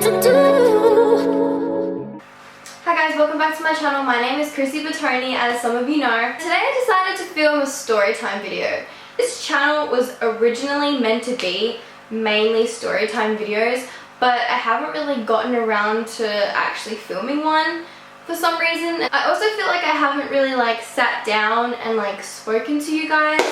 to do. Hi guys, welcome back to my channel. My name is Chrissy Batoni, as some of you know. Today I decided to film a story time video. This channel was originally meant to be mainly story time videos, but I haven't really gotten around to actually filming one for some reason. I also feel like I haven't really sat down and spoken to you guys,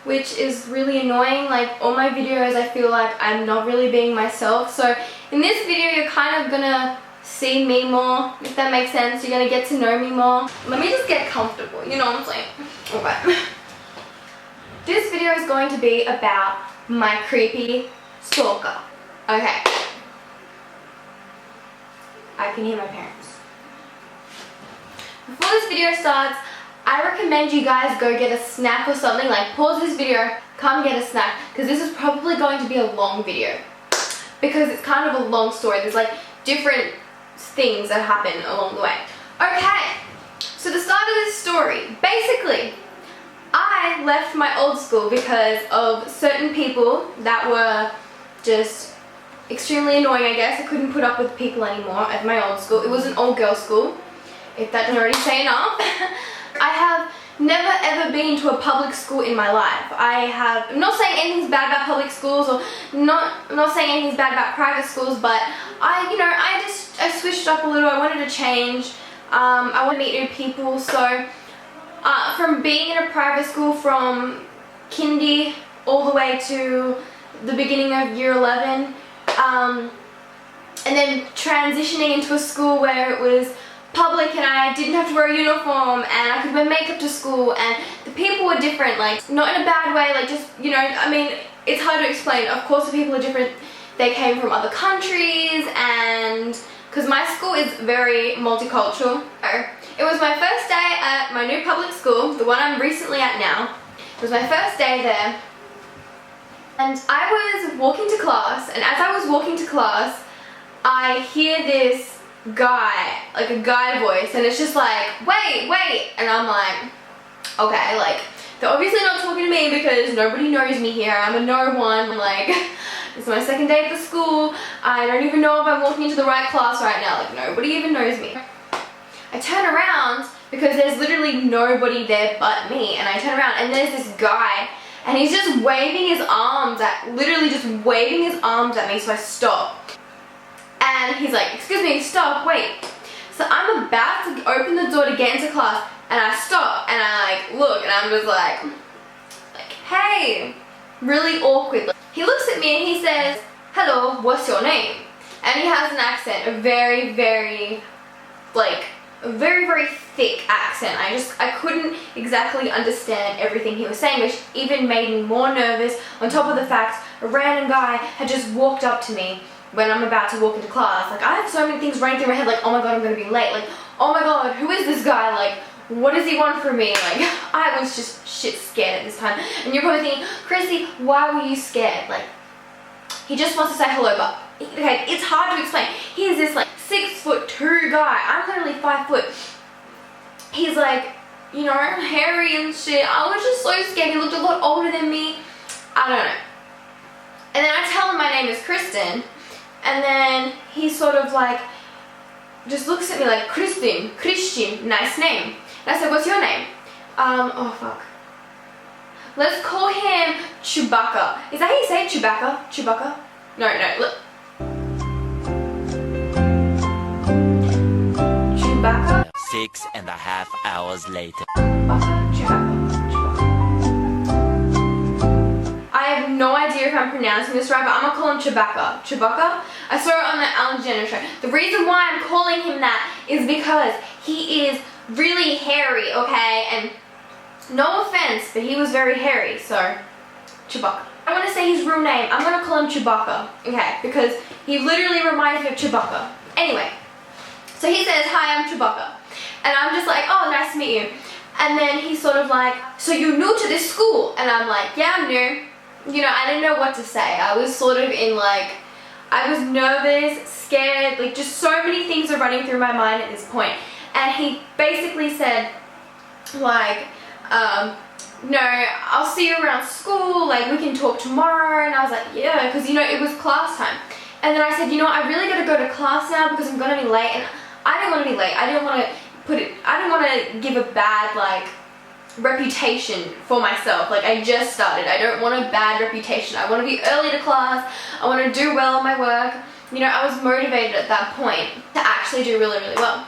which is really annoying. Like all my videos I feel like I'm not really being myself. So in this video you're kind of gonna see me more, if that makes sense. You're gonna get to know me more. Let me just get comfortable, you know what I'm saying? Okay. This video is going to be about my creepy stalker. Okay. I can hear my parents. Before this video starts, I recommend you guys go get a snack or something. Like pause this video, come get a snack, because this is probably going to be a long video. Because it's kind of a long story. There's different things that happen along the way. Okay, so the start of this story, basically, I left my old school because of certain people that were just extremely annoying, I guess. I couldn't put up with people anymore at my old school. It was an old girls school, if that doesn't already say enough. I have never ever been to a public school in my life. I'm not saying anything's bad about public schools, or I'm not saying anything's bad about private schools, but I switched up a little. I wanted to change. I want to meet new people. So from being in a private school from kindy all the way to the beginning of year 11, and then transitioning into a school where it was public and I didn't have to wear a uniform and I could wear makeup to school, and the people were different, not in a bad way, it's hard to explain. Of course the people are different. They came from other countries, and because my school is very multicultural. It was my first day at my new public school, the one I'm recently at now. It was my first day there, and I was walking to class, and as I was walking to class I hear this guy, a guy voice, and it's just wait, and I'm like, okay, they're obviously not talking to me because nobody knows me here. I'm a no one. It's my second day at the school. I don't even know if I'm walking into the right class right now. Nobody even knows me. I turn around because there's literally nobody there but me, and I turn around and there's this guy, and he's just waving his arms literally just waving his arms at me. So I stop. And he's like, excuse me, stop, wait. So I'm about to open the door to get into class, and I stop, and I look, and I'm just like, hey, really awkward. He looks at me and he says, hello, what's your name? And he has an accent, a very, very thick accent. I couldn't exactly understand everything he was saying, which even made me more nervous, on top of the fact a random guy had just walked up to me when I'm about to walk into class. I have so many things running through my head, oh my god, I'm gonna be late, oh my god, who is this guy, what does he want from me? I was just shit scared at this time. And you're probably thinking, Chrissy, why were you scared? He just wants to say hello, but okay, it's hard to explain. He's this 6'2" guy. I'm literally 5 foot. He's hairy and shit. I was just so scared. He looked a lot older than me. I don't know. And then I tell him my name is Kristen. And then he sort of just looks at me like, Christian, nice name. And I said, what's your name? Oh fuck. Let's call him Chewbacca. Is that how you say it? Chewbacca? Chewbacca? No, look. Chewbacca? 6.5 hours later. Chewbacca. I have no idea if I'm pronouncing this right, but I'm gonna call him Chewbacca. Chewbacca? I saw it on the Ellen DeGeneres show. The reason why I'm calling him that is because he is really hairy, okay? And no offense, but he was very hairy, so Chewbacca. I want to say his real name. I'm gonna call him Chewbacca, okay? Because he literally reminds me of Chewbacca. Anyway, so he says, hi, I'm Chewbacca. And I'm just like, oh, nice to meet you. And then he's sort of like, so you're new to this school? And I'm like, yeah, I'm new. I didn't know what to say. I was sort of in I was nervous, scared, just so many things are running through my mind at this point. And he basically said, no, I'll see you around school, we can talk tomorrow. And I was like, yeah, because it was class time. And then I said, you know what, I really gotta go to class now because I'm gonna be late. And I didn't want to be late. I didn't want to give a bad like reputation for myself. Like, I just started. I don't want a bad reputation. I want to be early to class. I want to do well on my work. You know, I was motivated at that point to actually do really, really well.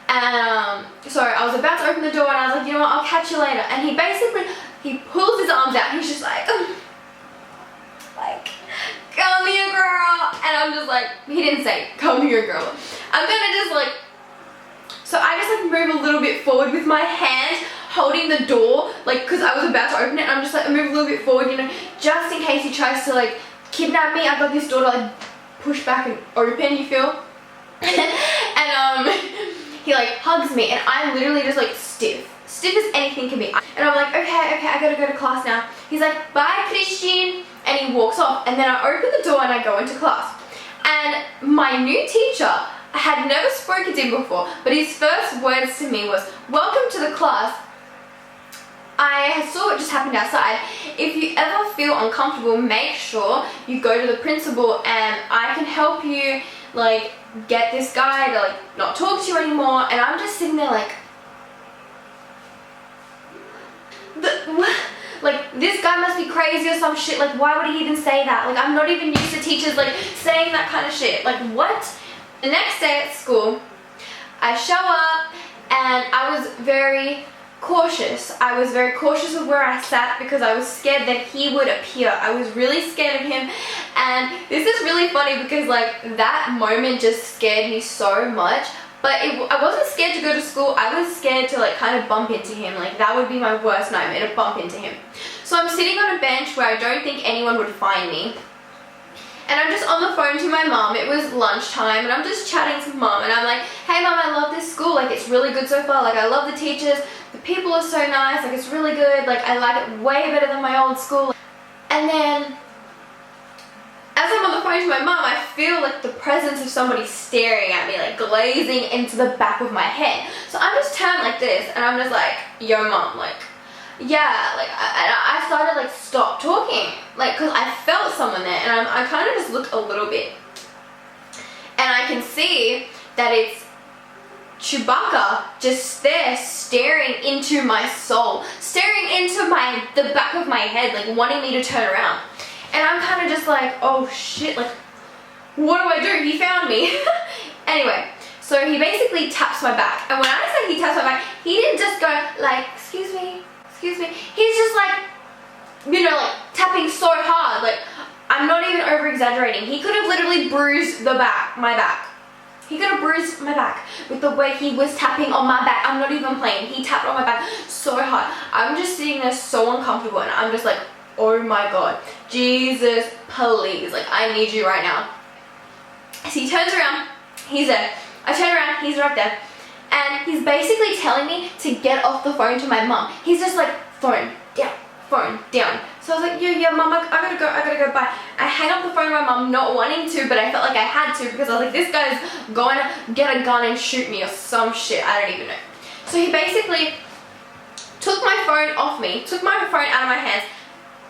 And so I was about to open the door and I was like, you know what, I'll catch you later. And he pulls his arms out and he's just like, come here, girl. And I'm just like, he didn't say, come here, girl. I'm gonna just like, so I just like move a little bit forward with my hand holding the door, like, because I was about to open it, and I'm just like, I move a little bit forward, you know, just in case he tries to like kidnap me. I've got this door to like push back and open, you feel? And he like hugs me and I'm literally just like stiff as anything can be. And I'm like, okay, I gotta go to class now. He's like, bye, Christine. And he walks off, and then I open the door and I go into class. And my new teacher, I had never spoken to him before, but his first words to me was, welcome to the class. I saw what just happened outside. If you ever feel uncomfortable, make sure you go to the principal and I can help you like get this guy to like not talk to you anymore. And I'm just sitting there like, this guy must be crazy or some shit. Like, why would he even say that? Like, I'm not even used to teachers like saying that kind of shit. Like, what? The next day at school, I show up and I was very cautious. I was very cautious of where I sat because I was scared that he would appear. I was really scared of him, and this is really funny because like that moment just scared me so much. But I wasn't scared to go to school. I was scared to like kind of bump into him. Like, that would be my worst nightmare, to bump into him. So I'm sitting on a bench where I don't think anyone would find me. And I'm just on the phone to my mom. It was lunchtime and I'm just chatting to mom and I'm like, hey mom, I love this school. Like, it's really good so far. Like, I love the teachers. The people are so nice. Like, it's really good. Like, I like it way better than my old school. And then as I'm on the phone to my mom, I feel like the presence of somebody staring at me, like glazing into the back of my head. So I'm just turned like this and I'm just like, yo mom, like, yeah, like, I started like stop talking, like, because I felt someone there, and I kind of just looked a little bit, and I can see that it's Chewbacca just there staring into my soul, staring into the back of my head, like wanting me to turn around. And I'm kind of just like, oh shit, like, what do I do? He found me. Anyway, so he basically taps my back, and when I say he taps my back, he didn't just go like, excuse me. He's just like, you know, like tapping so hard. Like, I'm not even over exaggerating. He could have literally bruised my back. He could have bruised my back with the way he was tapping on my back. I'm not even playing. He tapped on my back so hard. I'm just sitting there so uncomfortable, and I'm just like, oh my god, Jesus, please, like, I need you right now. So he turns around, he's there. I turn around, he's right there. And he's basically telling me to get off the phone to my mom. He's just like, phone down. So I was like, yeah, mom, I gotta go, bye. I hang up the phone to my mom, not wanting to, but I felt like I had to because I was like, this guy's going to get a gun and shoot me or some shit, I don't even know. So he basically took my phone off me, took my phone out of my hands,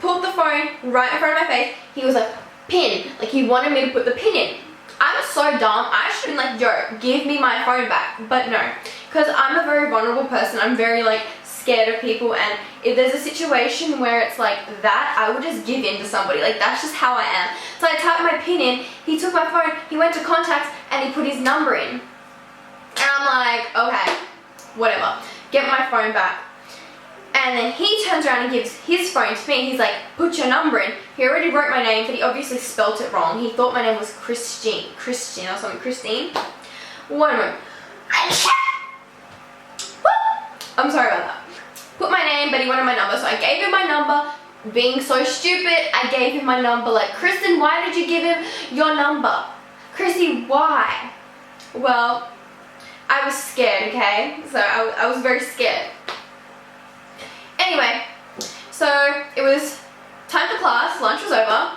pulled the phone right in front of my face. He was like, pin, like he wanted me to put the pin in. I'm so dumb. I should have been like, yo, give me my phone back. But no, because I'm a very vulnerable person. I'm very like scared of people, and if there's a situation where it's like that, I would just give in to somebody. Like, that's just how I am. So I typed my pin in, he took my phone, he went to contacts, and he put his number in. And I'm like, okay, whatever, get my phone back. And then he turns around and gives his phone to me. He's like, put your number in. He already wrote my name, but he obviously spelt it wrong. He thought my name was Christine or something. Christine. One moment. I'm sorry about that. Put my name, but he wanted my number, so I gave him my number. Being so stupid, I gave him my number. Like, Kristen, why did you give him your number? Chrissy, why? Well, I was scared, okay? So I was very scared. Anyway, so it was time for class, lunch was over,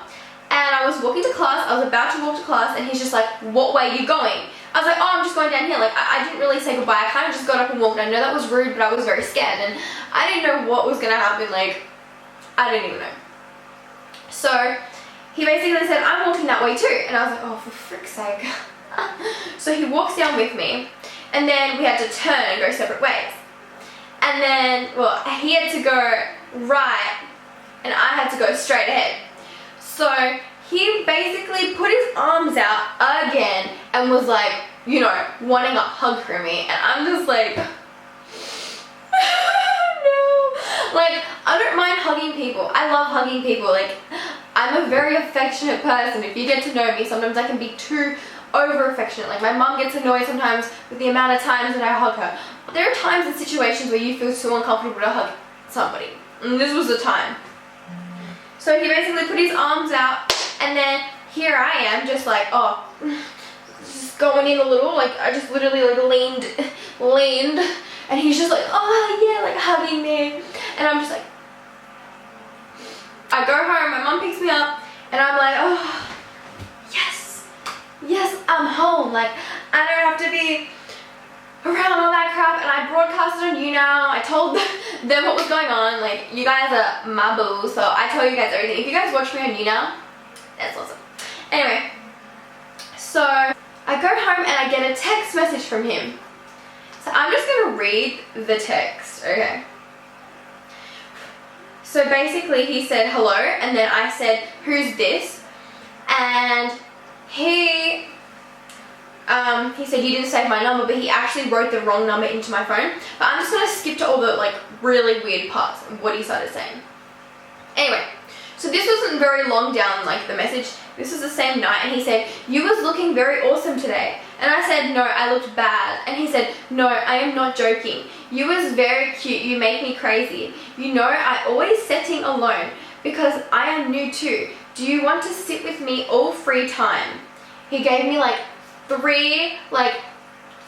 and I was walking to class, I was about to walk to class, and he's just like, what way are you going? I was like, oh, I'm just going down here. Like, I didn't really say goodbye, I kind of just got up and walked. I know that was rude, but I was very scared, and I didn't know what was going to happen. Like, I didn't even know. So he basically said, I'm walking that way too. And I was like, oh, for frick's sake. So he walks down with me, and then we had to turn and go separate ways. And then, well, he had to go right, and I had to go straight ahead. So he basically put his arms out again and was like, you know, wanting a hug from me. And I'm just like, no. Like, I don't mind hugging people. I love hugging people. Like, I'm a very affectionate person. If you get to know me, sometimes I can be too over affectionate. Like, my mom gets annoyed sometimes with the amount of times that I hug her. But there are times and situations where you feel so uncomfortable to hug somebody. And this was the time. So he basically put his arms out, and then here I am just like, oh, just going in a little, like I just literally like leaned, and he's just like, oh yeah, like hugging me. And I'm just like, I go home, my mom picks me up, and I'm like, oh, yes, I'm home. Like, I don't have to be around all that crap. And I broadcasted on you now. I told them what was going on. Like, you guys are my boo, so I tell you guys everything. If you guys watch me on you now, that's awesome. Anyway, so I go home and I get a text message from him. So I'm just gonna read the text, okay? So basically he said hello, and then I said, who's this? And he said, you didn't save my number, but he actually wrote the wrong number into my phone. But I'm just gonna skip to all the like really weird parts of what he started saying. Anyway, so this wasn't very long down, like the message. This was the same night, and he said, you was looking very awesome today. And I said, no, I looked bad. And he said, no, I am not joking. You was very cute. You make me crazy. You know, I always setting alone because I am new too. Do you want to sit with me all free time? He gave me like 3 like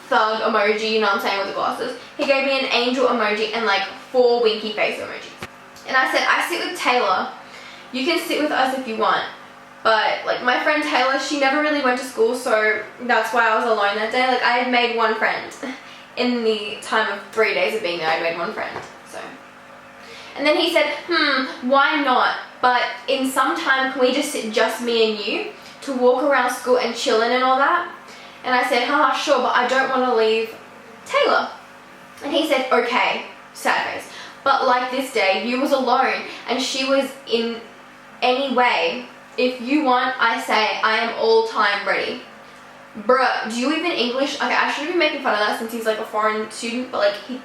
thug emoji, you know what I'm saying, with the glasses. He gave me an angel emoji and like 4 winky face emojis. And I said, I sit with Taylor. You can sit with us if you want. But like my friend Taylor, she never really went to school, so that's why I was alone that day. Like I had made 1 friend. In the time of 3 days of being there, I made 1 friend. So. And then he said, why not? But in some time, can we just sit just me and you to walk around school and chillin' and all that? And I said, haha, sure, but I don't want to leave Taylor. And he said, okay, sad face. But like this day, you was alone and she was in any way. If you want, I say, I am all time ready. Bruh, do you even English? Okay, I shouldn't be making fun of that since he's like a foreign student, but like he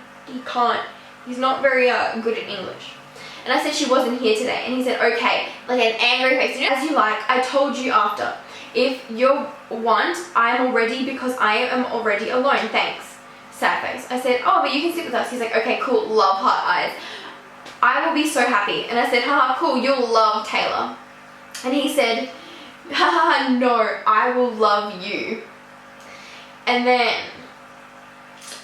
can't. He's not very good at English. And I said she wasn't here today. And he said, okay, like an angry face. As you like, I told you after. If you want, I am all ready because I am already alone. Thanks. Sad face. I said, oh, but you can sit with us. He's like, okay, cool. Love heart eyes. I will be so happy. And I said, haha, cool. You'll love Taylor. And he said, haha, no, I will love you. And then,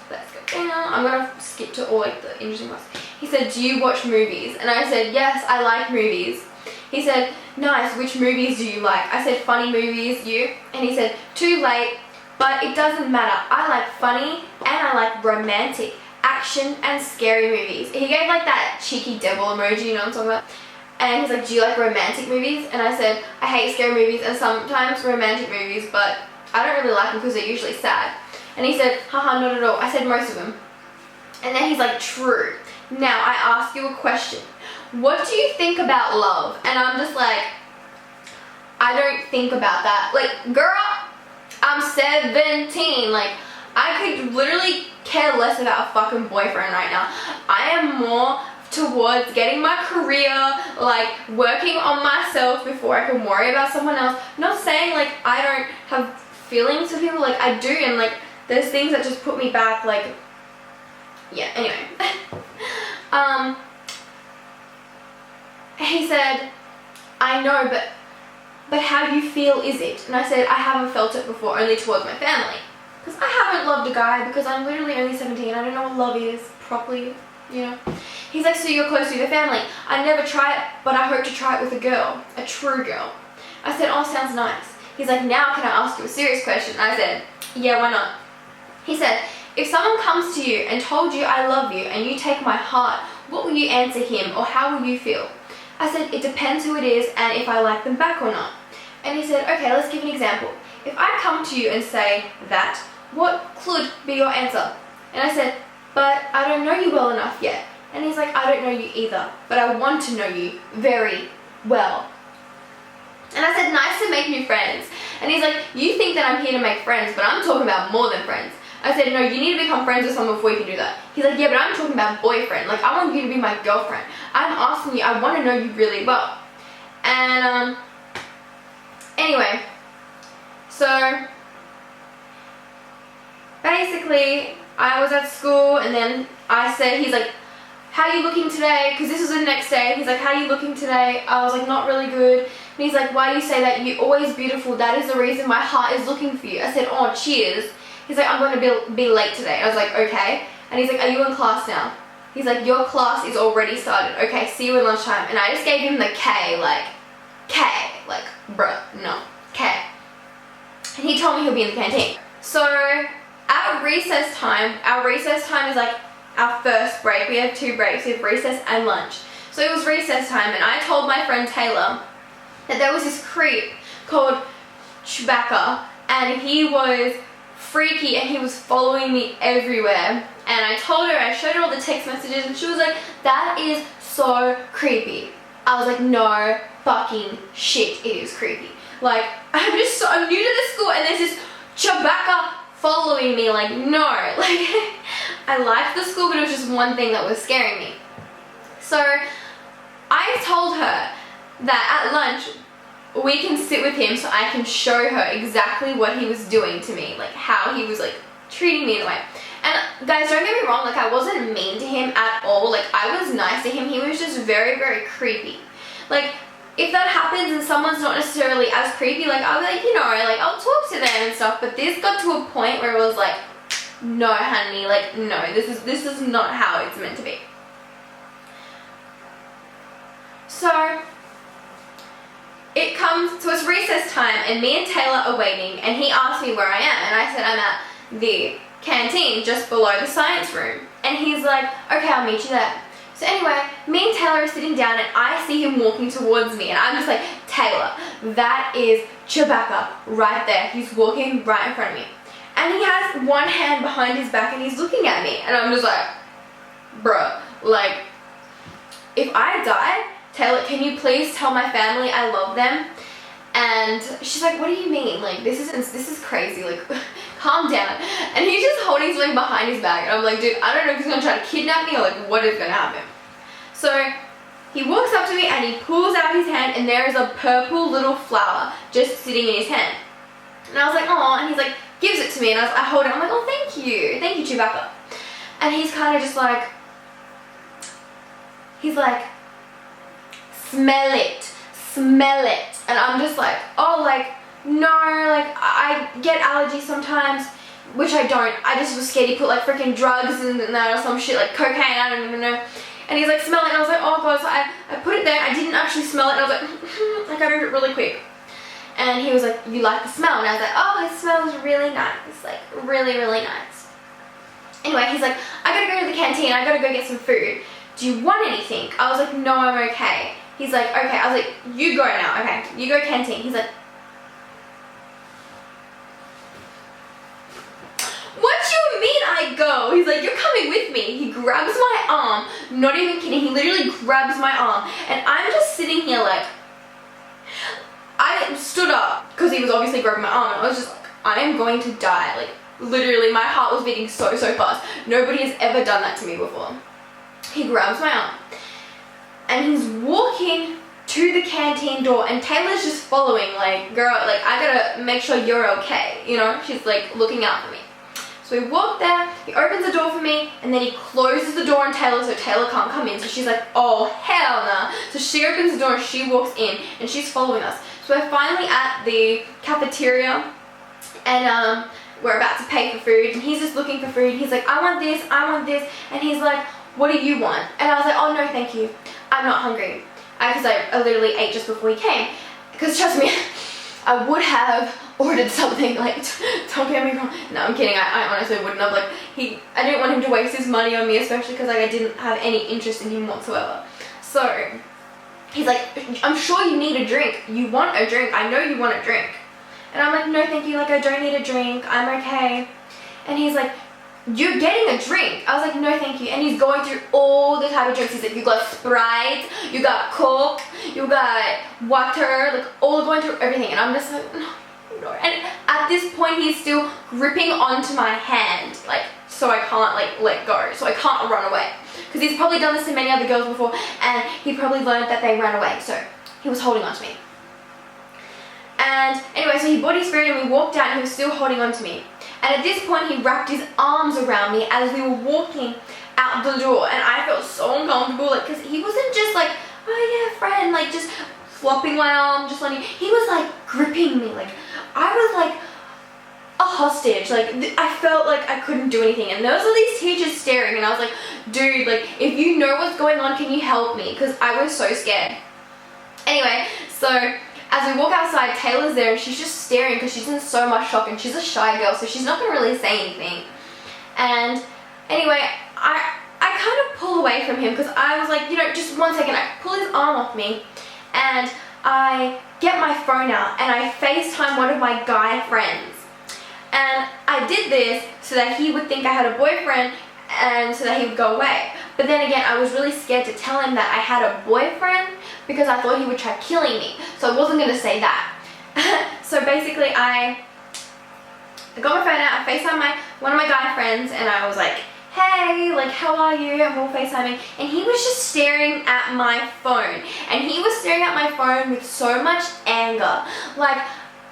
let's go down. I'm going to skip to all like the interesting parts. He said, do you watch movies? And I said, yes, I like movies. He said, nice, which movies do you like? I said, funny movies, you? And he said, too late, but it doesn't matter. I like funny and I like romantic, action and scary movies. He gave like that cheeky devil emoji, you know what I'm talking about? And he's like, do you like romantic movies? And I said, I hate scary movies and sometimes romantic movies, but I don't really like them because they're usually sad. And he said, haha, not at all. I said most of them. And then he's like, true. Now I ask you a question. What do you think about love? And I'm just like, I don't think about that. Like, girl, I'm 17. Like, I could literally care less about a fucking boyfriend right now. I am more towards getting my career, like working on myself before I can worry about someone else. Not saying like I don't have feelings for people, like I do, and like there's things that just put me back, like, yeah, anyway. He said, I know, but how you feel is it? And I said, I haven't felt it before, only towards my family. Because I haven't loved a guy because I'm literally only 17. I don't know what love is properly, you know. He's like, so you're close to your family. I never try it, but I hope to try it with a girl, a true girl. I said, oh, sounds nice. He's like, now can I ask you a serious question? I said, yeah, why not? He said, if someone comes to you and told you I love you and you take my heart, what will you answer him or how will you feel? I said, it depends who it is and if I like them back or not. And he said, okay, let's give an example. If I come to you and say that, what could be your answer? And I said, but I don't know you well enough yet. And he's like, I don't know you either, but I want to know you very well. And I said, nice to make new friends. And he's like, you think that I'm here to make friends, but I'm talking about more than friends. I said, no, you need to become friends with someone before you can do that. He's like, yeah, but I'm talking about boyfriend. Like, I want you to be my girlfriend. I'm asking you, I want to know you really well. And, anyway, so, basically, I was at school, and then I said, he's like, how are you looking today? Because this was the next day. He's like, how are you looking today? I was like, not really good. And he's like, why do you say that? You're always beautiful. That is the reason my heart is looking for you. I said, oh, cheers. He's like, I'm going to be late today. I was like, okay. And he's like, are you in class now? He's like, your class is already started. Okay, see you at lunchtime. And I just gave him the K, like, bruh, no, K. And he told me he'll be in the canteen. So, at recess time, our recess time is like our first break. We have 2 breaks. We have recess and lunch. So it was recess time, and I told my friend Taylor that there was this creep called Chewbacca, and he was freaky and he was following me everywhere. And I told her, I showed her all the text messages, and she was like, that is so creepy. I was like, no fucking shit, it is creepy. Like, I'm new to the school, and there's this Chewbacca following me. Like, no. Like, I liked the school, but it was just one thing that was scaring me. So I told her that at lunch we can sit with him so I can show her exactly what he was doing to me, like how he was like treating me in a way. And guys, don't get me wrong, like I wasn't mean to him at all. Like I was nice to him. He was just very, very creepy. Like if that happens and someone's not necessarily as creepy, like I'll be like, you know, like I'll talk to them and stuff. But this got to a point where it was like, no, honey, like no, this is not how it's meant to be. So it comes to it's recess time, and me and Taylor are waiting, and he asked me where I am, and I said I'm at the canteen just below the science room. And he's like, okay, I'll meet you there. So anyway, me and Taylor are sitting down, and I see him walking towards me, and I'm just like, Taylor, that is Chewbacca right there. He's walking right in front of me. And he has one hand behind his back, and he's looking at me, and I'm just like, bruh, like, if I die, Taylor, can you please tell my family I love them? And she's like, what do you mean? Like, this is crazy, like, calm down. And he's just holding something behind his back, and I'm like, dude, I don't know if he's gonna try to kidnap me or like what is gonna happen. So he walks up to me and he pulls out his hand, and there is a purple little flower just sitting in his hand. And I was like, oh, and he's like, gives it to me, and I hold it. I'm like, oh, thank you, Chewbacca. And he's kind of just like, he's like, smell it. And I'm just like, oh, like, no, like, I get allergies sometimes, which I don't. I just was scared he put like freaking drugs in there or some shit, like cocaine, I don't even know. And he's like, smell it, and I was like, oh god. So I put it there, I didn't actually smell it, and I was like, like I moved it really quick. And he was like, you like the smell? And I was like, oh, it smells really nice, like really, really nice. Anyway, he's like, I gotta go to the canteen, I gotta go get some food. Do you want anything? I was like, no, I'm okay. He's like, okay. I was like, you go now, okay, you go canteen. He's like, what do you mean I go? He's like, you're coming with me. He grabs my arm, not even kidding, he literally grabs my arm, and I'm just sitting here like, I stood up because he was obviously grabbing my arm, and I was just like, I am going to die. Like literally my heart was beating so fast. Nobody has ever done that to me before. He grabs my arm and he's walking to the canteen door, and Taylor's just following, like, girl, like I gotta make sure you're okay, you know. She's like looking out for me. So we walk there, he opens the door for me, and then he closes the door on Taylor so Taylor can't come in. So she's like, oh hell nah. So she opens the door and she walks in, and she's following us. So we're finally at the cafeteria, and we're about to pay for food, and he's just looking for food. He's like, I want this, and he's like, what do you want? And I was like, oh no thank you, I'm not hungry. Because I literally ate just before he came. Because trust me, I would have ordered something, like, don't get me wrong. No, I'm kidding, I honestly wouldn't have. Like, I didn't want him to waste his money on me, especially because like I didn't have any interest in him whatsoever. So he's like, I'm sure you need a drink. You want a drink. I know you want a drink. And I'm like, no, thank you. Like, I don't need a drink. I'm okay. And he's like, you're getting a drink. I was like, no, thank you. And he's going through all the type of drinks. He's like, you got Sprite, you got Coke, you got water, like all going through everything. And I'm just like, no. And at this point, he's still gripping onto my hand, like, so I can't like let go, so I can't run away. Because he's probably done this to many other girls before, and he probably learned that they ran away. So he was holding on to me. And anyway, so he body sprayed and we walked out and he was still holding on to me. And at this point, he wrapped his arms around me as we were walking out the door. And I felt so uncomfortable, like, because he wasn't just like, oh yeah, friend, like just flopping my arm, just letting, he was like gripping me. Like, I was like a hostage. Like, I felt like I couldn't do anything. And there was all these teachers staring and I was like, dude, like, if you know what's going on, can you help me? Because I was so scared. Anyway, so as we walk outside, Taylor's there and she's just staring because she's in so much shock and she's a shy girl, so she's not going to really say anything. And anyway, I kind of pull away from him because I was like, you know, just 1 second. I pull his arm off me and I get my phone out and I FaceTime one of my guy friends. And I did this so that he would think I had a boyfriend and so that he would go away. But then again, I was really scared to tell him that I had a boyfriend because I thought he would try killing me. So I wasn't going to say that. So basically, I got my phone out, I FaceTimed one of my guy friends, and I was like, hey, like, how are you? And we're FaceTiming. And he was just staring at my phone. And he was staring at my phone with so much anger. Like,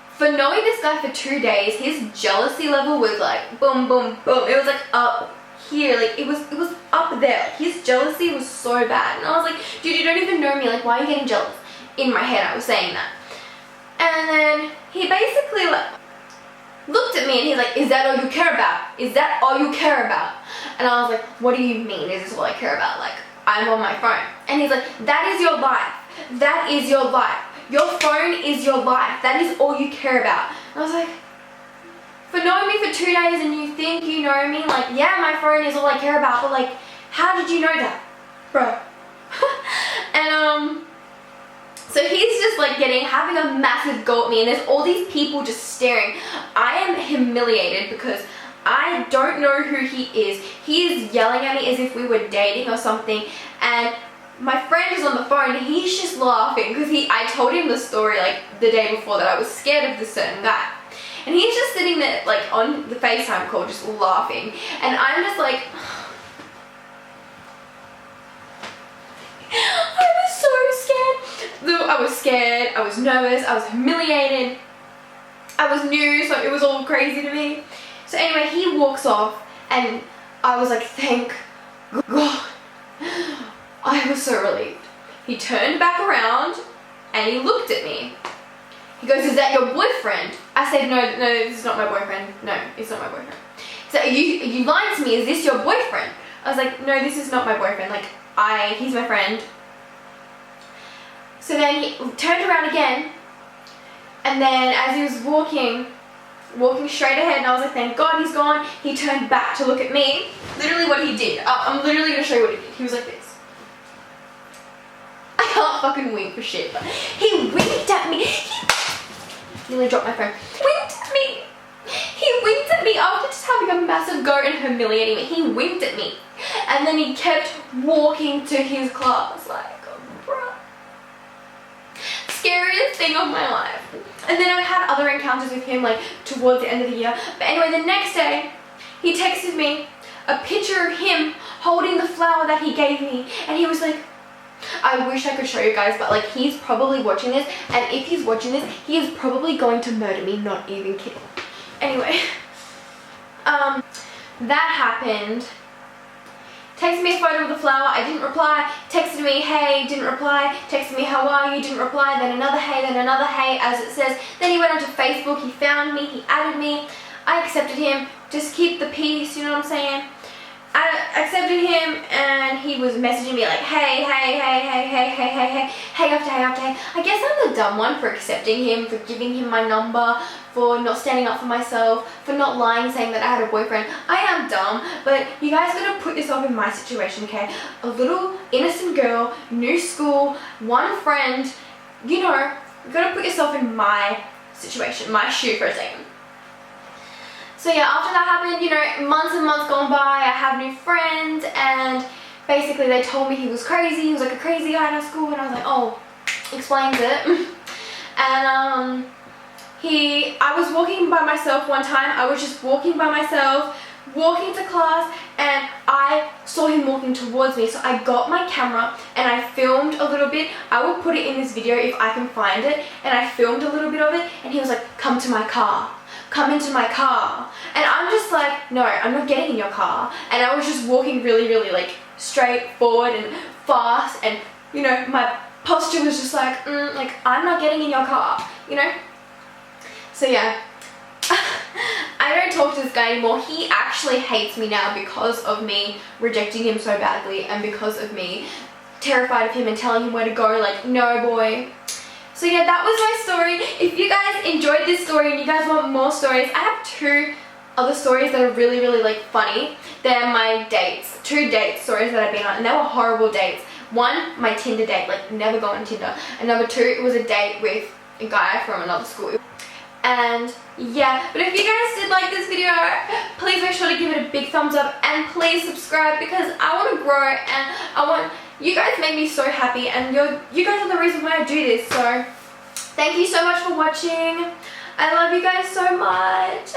for knowing this guy for 2 days, his jealousy level was like, boom, boom, boom. It was like up here, like it was up there. Like, his jealousy was so bad. And I was like, dude, you don't even know me. Like, why are you getting jealous? In my head, I was saying that. And then he basically like looked at me and he's like, is that all you care about? Is that all you care about? And I was like, what do you mean? Is this all I care about? Like, I'm on my phone. And he's like, that is your life. That is your life. Your phone is your life. That is all you care about. And I was like, for knowing me for 2 days and you think you know me, like, yeah, my phone is all I care about, but like, how did you know that? Bro. And so he's just like having a massive go at me and there's all these people just staring. I am humiliated because I don't know who he is. He is yelling at me as if we were dating or something, and my friend is on the phone and he's just laughing because I told him the story like the day before that I was scared of this certain guy. And he's just sitting there like on the FaceTime call just laughing. And I'm just like, I was so scared. I was scared, I was nervous, I was humiliated. I was new, so it was all crazy to me. So anyway, he walks off and I was like, thank God. I was so relieved. He turned back around and he looked at me. He goes, is that your boyfriend? I said, no, this is not my boyfriend. No, it's not my boyfriend. So you lied to me, is this your boyfriend? I was like, no, this is not my boyfriend. Like, he's my friend. So then he turned around again, and then as he was walking straight ahead, and I was like, thank God he's gone, he turned back to look at me. Literally what he did. I'm literally going to show you what he did. He was like this. I can't fucking wink for shit, but he winked at me. He nearly dropped my phone. Winked at me. He winked at me after just having a massive go and humiliating me. He winked at me. And then he kept walking to his class like, bruh. Scariest thing of my life. And then I had other encounters with him like towards the end of the year. But anyway, the next day, he texted me a picture of him holding the flower that he gave me. And he was like, I wish I could show you guys, but like he's probably watching this, and if he's watching this, he is probably going to murder me, not even kidding. Anyway, that happened. Texted me a photo of the flower, I didn't reply. Texted me, hey, didn't reply. Texted me, how are you, didn't reply. Then another hey, as it says. Then he went onto Facebook, he found me, he added me. I accepted him, just keep the peace, you know what I'm saying? I accepted him, and he was messaging me like, hey after hey. I guess I'm the dumb one for accepting him, for giving him my number, for not standing up for myself, for not lying saying that I had a boyfriend. I am dumb, but you guys gotta put yourself in my situation, okay? A little innocent girl, new school, one friend, you know, you gotta put yourself in my situation, my shoe for a second. So yeah, after that happened, you know, months and months gone by, I have new friends, and basically they told me he was crazy, he was like a crazy guy in our school, and I was like, oh, explains it. And I was walking by myself one time, I was just walking by myself, walking to class, and I saw him walking towards me, so I got my camera and I filmed a little bit. I will put it in this video if I can find it, and I filmed a little bit of it, and he was like, come to my car. Come into my car. And I'm just like, no, I'm not getting in your car. And I was just walking really like straight forward and fast, and you know, my posture was just like, I'm not getting in your car, you know? So yeah, I don't talk to this guy anymore. He actually hates me now because of me rejecting him so badly, and because of me terrified of him and telling him where to go, like, no boy. So yeah, that was my story. If you guys enjoyed this story and you guys want more stories, I have 2 other stories that are really like funny. They're my dates, 2 date stories that I've been on, and they were horrible dates. One, my Tinder date, like never go on Tinder. And number 2, it was a date with a guy from another school. And yeah, but if you guys did like this video, please make sure to give it a big thumbs up, and please subscribe, because I want to grow, and you guys make me so happy, and you guys are the reason why I do this. So thank you so much for watching. I love you guys so much.